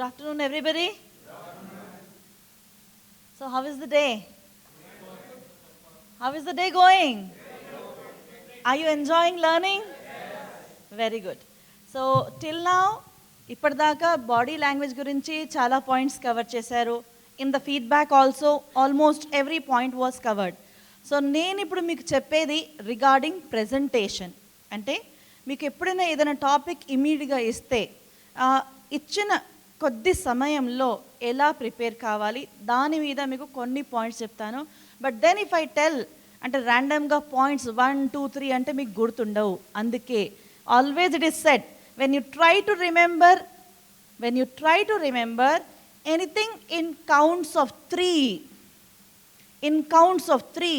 Good afternoon, everybody. So, how is the day? How is the day going? Are you enjoying learning? Very good. So, till now, ఇప్పటిదాకా body language గురించి చాలా points cover చేశారు. In the feedback also almost every point was covered. So నేను ఇప్పుడు మీకు చెప్పేది regarding presentation. అంటే మీకు ఎప్పుడైనా ఏదైనా టాపిక్ ఇమీడియట్గా ఇస్తే ఇచ్చిన కొద్ది సమయంలో ఎలా ప్రిపేర్ కావాలి దాని మీద మీకు కొన్ని పాయింట్స్ చెప్తాను. But then if I tell అంటే ర్యాండమ్గా పాయింట్స్ 1, 2, 3 అంటే మీకు గుర్తుండవు. అందుకే always it is said when you try to remember anything in counts of 3,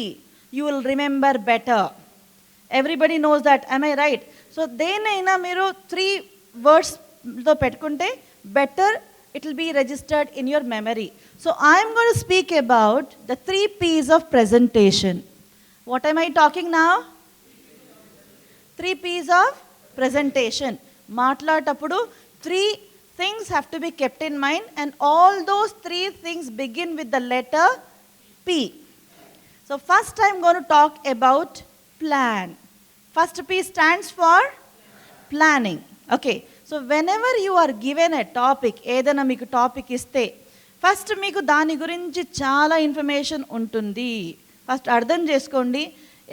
you will remember better. Everybody knows that, am I right? So denaina meeru 3 words tho pettukunte better it will be registered in your memory. So I am going to speak about the 3 P's of presentation. What am I talking now? 3 P's of presentation. మాట్లాడేటప్పుడు 3 things have to be kept in mind, and all those 3 things begin with the letter P. So first I'm going to talk about plan. First P stands for planning. Okay, so whenever you are given a topic, ఏదైనా మీకు topic ఇస్తే first మీకు దాని గురించి చాలా information ఉంటుంది. First అర్థం చేసుకోండి.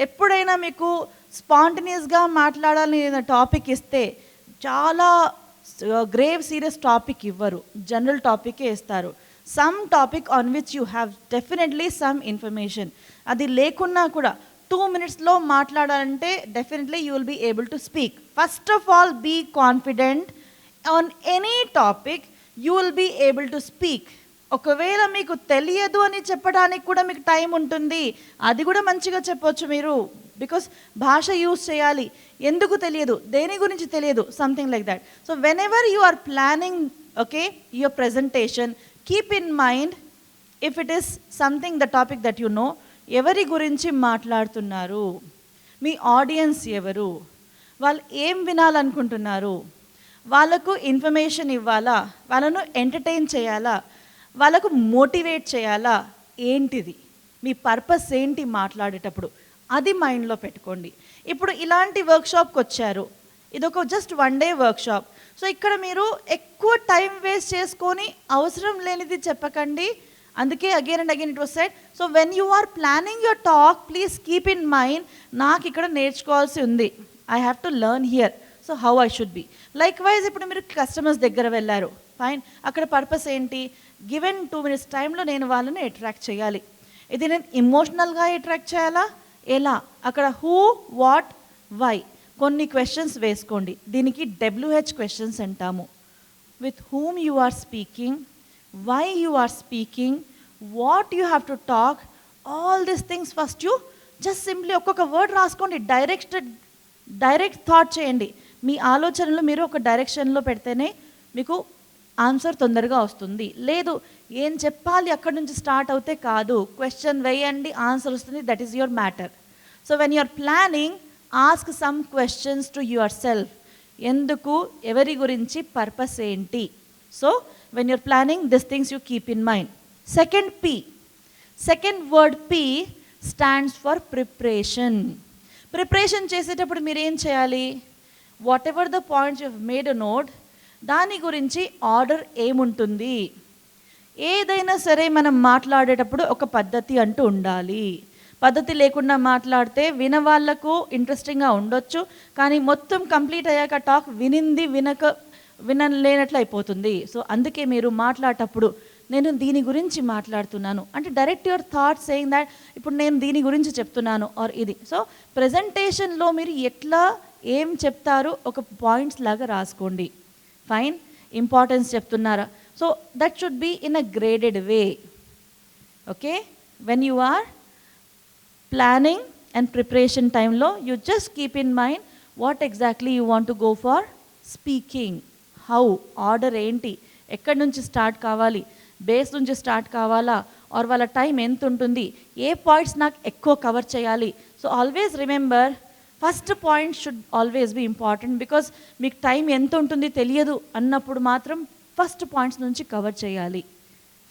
ఎప్పుడైనా మీకు స్పాంటనియస్గా మాట్లాడాలని ఏదైనా టాపిక్ ఇస్తే చాలా గ్రేవ్ సీరియస్ టాపిక్ ఇవ్వరు, జనరల్ టాపికే ఇస్తారు. Some topic on which you have definitely some information. అది లేకున్నా కూడా 2 minutesలో మాట్లాడాలంటే definitely you will be able to speak. First of all be confident on any topic, you will be able to speak. ఒకవేళ మీకు తెలియదు అని చెప్పడానికి కూడా మీకు టైం ఉంటుంది, అది కూడా మంచిగా చెప్పొచ్చు మీరు. బికాస్ భాష యూజ్ చేయాలి. ఎందుకు తెలియదు, దేని గురించి తెలియదు, something like that. So whenever you are planning your presentation, keep in mind if it is something the topic that you know, ఎవరి గురించి మాట్లాడుతున్నారు, మీ ఆడియన్స్ ఎవరు, వాళ్ళు ఏం వినాలనుకుంటున్నారు, వాళ్ళకు ఇన్ఫర్మేషన్ ఇవ్వాలా, వాళ్ళను ఎంటర్టైన్ చేయాలా, వాళ్ళకు మోటివేట్ చేయాలా, ఏంటిది మీ పర్పస్ ఏంటి మాట్లాడేటప్పుడు, అది మైండ్లో పెట్టుకోండి. ఇప్పుడు ఇలాంటి వర్క్షాప్కి వచ్చారు, ఇదొక జస్ట్ 1 day వర్క్షాప్. సో ఇక్కడ మీరు ఎక్కువ టైం వేస్ట్ చేసుకొని అవసరం లేనిది చెప్పకండి. అందుకే again and again it was said. So when you are planning your talk, please keep in mind, నాకు ఇక్కడ నేర్చుకోవాల్సి ఉంది, I have to learn here, so how I should be. Likewise ఇప్పుడు మీరు కస్టమర్స్ దగ్గర వెళ్ళారు, ఫైన్, అక్కడ purpose ఏంటి, గివెన్ 2 minutes టైంలో నేను వాళ్ళని అట్రాక్ట్ చేయాలి. ఇది నేను ఇమోషనల్గా అట్రాక్ట్ చేయాలా, ఎలా, అక్కడ హూ, వాట్, వై, కొన్ని క్వశ్చన్స్ వేసుకోండి. దీనికి WH క్వశ్చన్స్ అంటాము. With whom you are speaking, why you are speaking, what you have to talk, all these things first you just simply ఒక్కొక్క వర్డ్ రాసుకోండి. డైరెక్ట్ థాట్ చేయండి. మీ ఆలోచనలు మీరు ఒక డైరెక్షన్లో పెడితేనే మీకు ఆన్సర్ తొందరగా వస్తుంది. లేదు ఏం చెప్పాలి అక్కడి నుంచి స్టార్ట్ అవుతే కాదు, క్వశ్చన్ వేయండి, ఆన్సర్ వస్తుంది, that is your matter. So when you're planning, ask some questions to yourself. ఎందుకు, ఎవరి గురించి, పర్పస్ ఏంటి. So when you're planning this things you keep in mind. Second P, second word P stands for preparation. Preparation చేసేటప్పుడు మీరు ఏం చేయాలి, whatever the points you made a note, దాని గురించి ఆర్డర్ ఏముంటుంది. ఏదైనా సరే మనం మాట్లాడేటప్పుడు ఒక పద్ధతి అంటూ ఉండాలి. పద్ధతి లేకుండా మాట్లాడితే వినవాళ్లకు ఇంట్రెస్టింగ్గా ఉండొచ్చు, కానీ మొత్తం కంప్లీట్ అయ్యాక టాక్ వినలేనట్లు అయిపోతుంది. సో అందుకే మీరు మాట్లాడేటప్పుడు నేను దీని గురించి మాట్లాడుతున్నాను అంటే direct your thoughts saying that ఇప్పుడు నేను దీని గురించి చెప్తున్నాను ఆర్ ఇది. సో ప్రెజెంటేషన్లో మీరు ఎట్లా ఏం చెప్తారు ఒక పాయింట్స్ లాగా రాసుకోండి. ఫైన్, ఇంపార్టెన్స్ చెప్తున్నారా, so that should be in a graded way. Okay, when you are planning and preparation టైంలో you just keep in mind what exactly you want to go for speaking, how, order ఏంటి, ఎక్కడి నుంచి start కావాలి, base నుంచి start కావాలా, are వాళ్ళ time ఎంత ఉంటుంది, ఏ పాయింట్స్ నాకు ఎక్కువ కవర్ చేయాలి. So always remember first point should always be important. Because మీకు టైం ఎంత ఉంటుంది తెలియదు అన్నప్పుడు మాత్రం ఫస్ట్ పాయింట్స్ నుంచి కవర్ చేయాలి.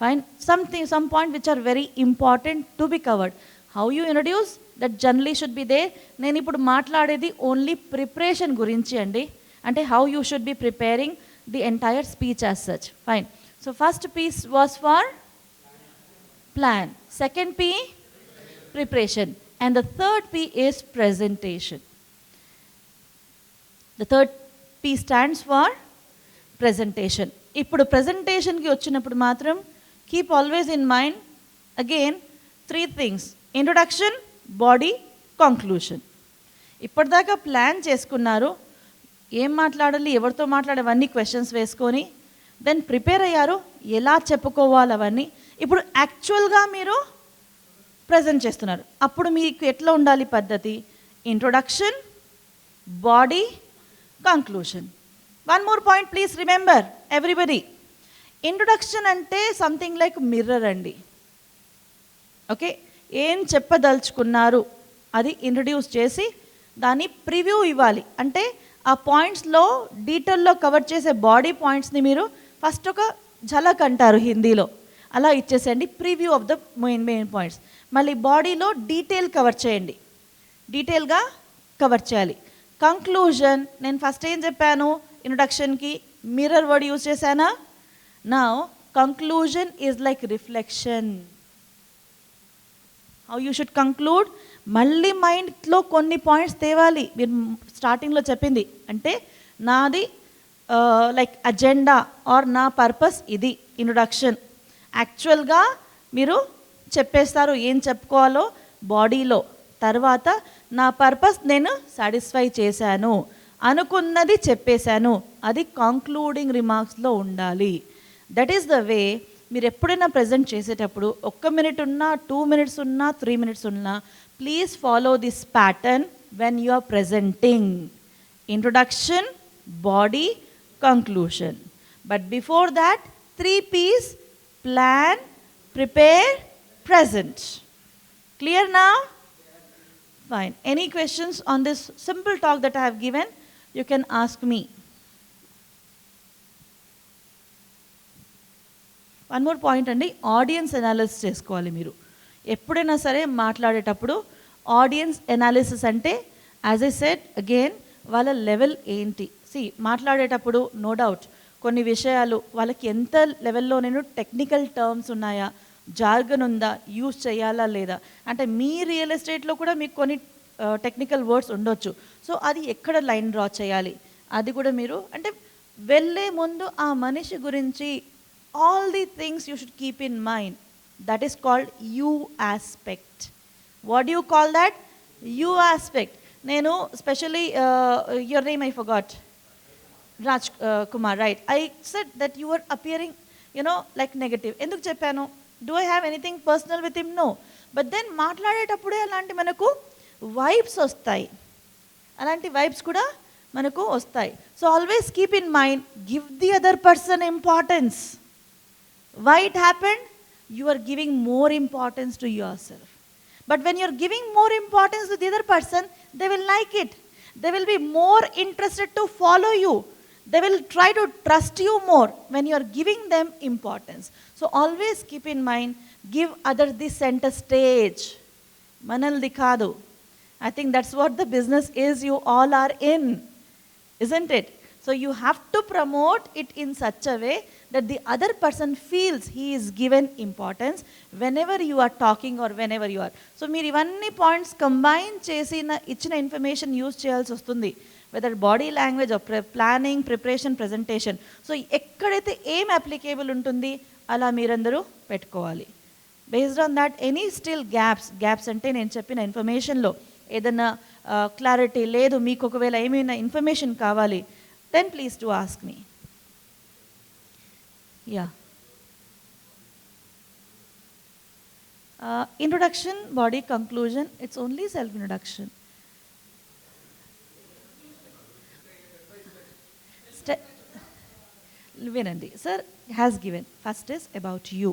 Fine, some point which are very important to be covered. How you introduce that generally should be there. నేను ఇప్పుడు మాట్లాడేది ఓన్లీ ప్రిపరేషన్ గురించి అండి, అంటే how you should be preparing the entire speech as such. Fine. So first P's was for plan, second P preparation, and the third P is presentation. The third P stands for presentation. ఇప్పుడు ప్రెజెంటేషన్కి వచ్చినప్పుడు మాత్రం keep always in mind again 3 things: introduction, body, conclusion. ఇప్పటిదాకా plan చేసుకున్నారు, ఏం మాట్లాడాలి, ఎవరితో మాట్లాడేవన్నీ questions వేసుకొని then prepare అయ్యారు, ఎలా చెప్పుకోవాలి అవన్నీ. ఇప్పుడు యాక్చువల్గా మీరు ప్రజెంట్ చేస్తున్నారు, అప్పుడు మీకు ఎట్లా ఉండాలి పద్ధతి? Introduction, body, conclusion. One more point please remember everybody. Introduction అంటే సంథింగ్ లైక్ మిర్రర్ అండి. ఓకే, ఏం చెప్పదలుచుకున్నారు అది ఇంట్రడ్యూస్ చేసి దాన్ని ప్రివ్యూ ఇవ్వాలి. అంటే ఆ పాయింట్స్లో డీటెయిల్లో కవర్ చేసే బాడీ పాయింట్స్ని మీరు ఫస్ట్ ఒక ఝలక్ అంటారు హిందీలో, అలా ఇచ్చేసేయండి, preview of the main points. మళ్ళీ బాడీలో డీటెయిల్ కవర్ చేయండి, డీటెయిల్గా కవర్ చేయాలి. కంక్లూజన్, నేను ఫస్ట్ ఏం చెప్పాను ఇంట్రొడక్షన్కి, మిర్రర్ వర్డ్ యూజ్ చేశానా? Now conclusion is like reflection. How you should conclude, మళ్ళీ మైండ్లో కొన్ని పాయింట్స్ తేవాలి. మీరు స్టార్టింగ్లో చెప్పింది అంటే నాది లైక్ అజెండా ఆర్ నా పర్పస్ ఇది ఇంట్రొడక్షన్. యాక్చువల్గా మీరు చెప్పేస్తారు ఏం చెప్పుకోవాలో బాడీలో, తర్వాత నా పర్పస్ నేను సాటిస్ఫై చేశాను, అనుకున్నది చెప్పేశాను, అది కంక్లూడింగ్ రిమార్క్స్లో ఉండాలి. దట్ ఈస్ ద వే మీరు ఎప్పుడైనా ప్రజెంట్ చేసేటప్పుడు 1 minute ఉన్నా, 2 minutes ఉన్నా, 3 minutes ఉన్నా, please follow this pattern when you are presenting. Introduction, body, conclusion. But before that 3 P's: plan, prepare, present. Clear now? Fine. Any questions on this simple talk that I have given? You can ask me. One more point అండి, audience analysis చేసుకోవాలి మీరు ఎప్పుడైనా సరే మాట్లాడేటప్పుడు. Audience analysis అంటే as I said again, వాళ్ళ level ఏంటి. మాట్లాడేటప్పుడు నో డౌట్ కొన్ని విషయాలు వాళ్ళకి ఎంత లెవెల్లో నేను టెక్నికల్ టర్మ్స్ ఉన్నాయా, జార్గన్ ఉందా, యూజ్ చేయాలా లేదా, అంటే మీ రియల్ ఎస్టేట్లో కూడా మీకు కొన్ని టెక్నికల్ వర్డ్స్ ఉండొచ్చు. సో అది ఎక్కడ లైన్ డ్రా చేయాలి అది కూడా మీరు, అంటే వెళ్ళే ముందు ఆ మనిషి గురించి all the things you should keep in mind. That is called you aspect. What do you call that? You aspect. నేను specially your name I forgot. Raj Kumar, right? I said that you were appearing, like negative. ఎందుకు చెప్పాను? Do I have anything personal with him? No. But then మాట్లాడేటప్పుడే అలాంటి మనకు vibes వస్తాయి, అలాంటి vibes కూడా మనకు వస్తాయి. So always keep in mind, give the other person importance. Why it happened? You are giving more importance to yourself. But when you are giving more importance to the other person, they will like it. They will be more interested to follow you. They will try to trust you more when you are giving them importance. So always keep in mind, give others the center stage. Manaldi kaadu. I think that's what the business is you all are in, isn't it? So you have to promote it in such a way that the other person feels he is given importance whenever you are talking or whenever you are. So మీరు ఇవన్నీ points combine చేసి ఇచ్చిన information use చేయాల్సి వస్తుంది, whether body language or planning, preparation, presentation. So ఎక్కడైతే ఏం applicable ఉంటుంది అలా మీరందరూ పెట్టుకోవాలి. Based on that any still gaps అంటే నేను చెప్పిన ఇన్ఫర్మేషన్లో ఏదైనా క్లారిటీ లేదు, మీకు ఒకవేళ ఏమైనా ఇన్ఫర్మేషన్ కావాలి, then please do ask me. Yeah. Introduction, body, conclusion, it's only self-introduction. Vinandi, sir has given. First is about you.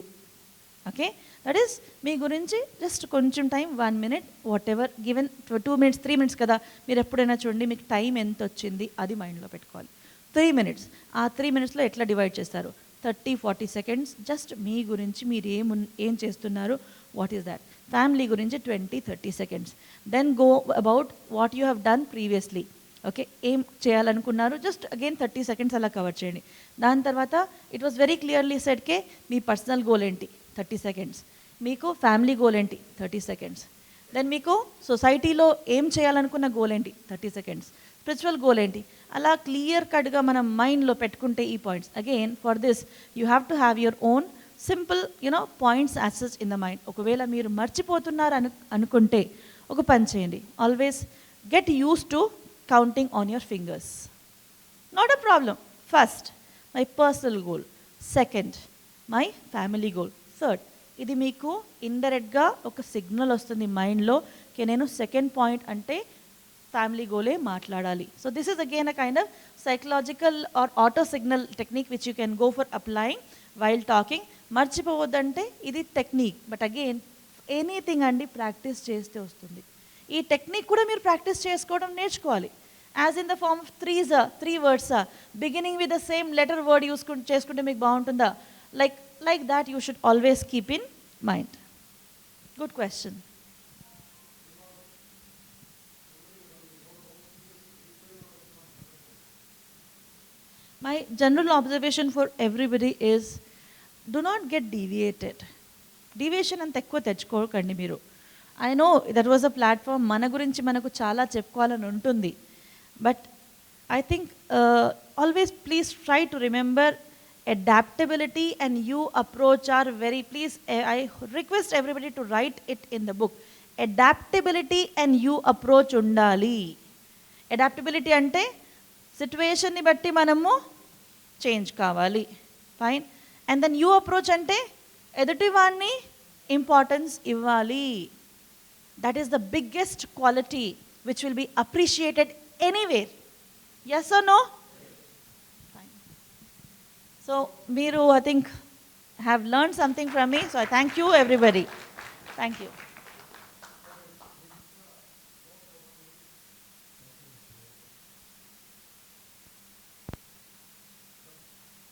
Okay? That is, మీ గురించి జస్ట్ కొంచెం time 1 minute, what ever given 2 minutes, 3 minutes కదా, మీరు ఎప్పుడైనా చూడండి మీకు time ఎంత వచ్చింది అది మైండ్లో పెట్టుకోవాలి. 3 minutes. ఆ 3 minutesలో ఎట్లా డివైడ్ చేస్తారు? 30-40 seconds జస్ట్ మీ గురించి మీరు ఏం చేస్తున్నారు, వాట్ ఈస్ దాట్. ఫ్యామిలీ గురించి 20-30 seconds. Then go about what you have done previously. Okay, ఏం చేయాలనుకున్నారు, జస్ట్ అగైన్ 30 seconds అలా కవర్ చేయండి. దాని తర్వాత ఇట్ వాస్ వెరీ క్లియర్లీ సెడ్కే మీ పర్సనల్ గోల్ ఏంటి 30 seconds, మీకు ఫ్యామిలీ గోల్ ఏంటి 30 seconds, దెన్ మీకు సొసైటీలో ఏం చేయాలనుకున్న గోల్ ఏంటి 30 seconds, స్పిరిచువల్ గోల్ ఏంటి, అలా క్లియర్ కట్గా మనం మైండ్లో పెట్టుకుంటే ఈ points. Again for this you have to have your own simple points as such in the mind. ఒకవేళ మీరు మర్చిపోతున్నారు అనుకుంటే ఒక పని చేయండి, always get use to counting on your fingers. Not a problem. First my personal goal, second my family goal, third. ఇది మీకు ఇండైరెక్ట్గా ఒక సిగ్నల్ వస్తుంది మైండ్లో, నేను సెకండ్ పాయింట్ అంటే ఫ్యామిలీ గోలే మాట్లాడాలి. So this is again a kind of psychological are auto signal technique which you can go for applying while talking. మర్చిపోవద్దంటే ఇది టెక్నిక్, బట్ అగైన్ ఎనీథింగ్ అండి ప్రాక్టీస్ చేస్తే వస్తుంది. ఈ టెక్నిక్ కూడా మీరు ప్రాక్టీస్ చేసుకోవడం నేర్చుకోవాలి. As in the form of three వర్డ్సా, beginning with the same letter word చేసుకుంటే మీకు బాగుంటుందా? Like that you should always keep in mind. Good question. My general observation for everybody is do not get deviated. Deviation అంత ఎక్కువ తెచ్చుకోకండి మీరు. I know that was a platform, మన గురించి మనకు చాలా చెప్పుకోవాలని ఉంటుంది, but I think always please try to remember adaptability and you approach are very, please I request everybody to write it in the book. Adaptability and you approach undali. Adaptability ante situation ni batti manamu change kavali, fine. And then you approach ante eduti vanni importance ivvali. That is the biggest quality which will be appreciated anywhere. Yes or no? So, Meeru, I think, have learned something from me. So, I thank you, everybody. Thank you.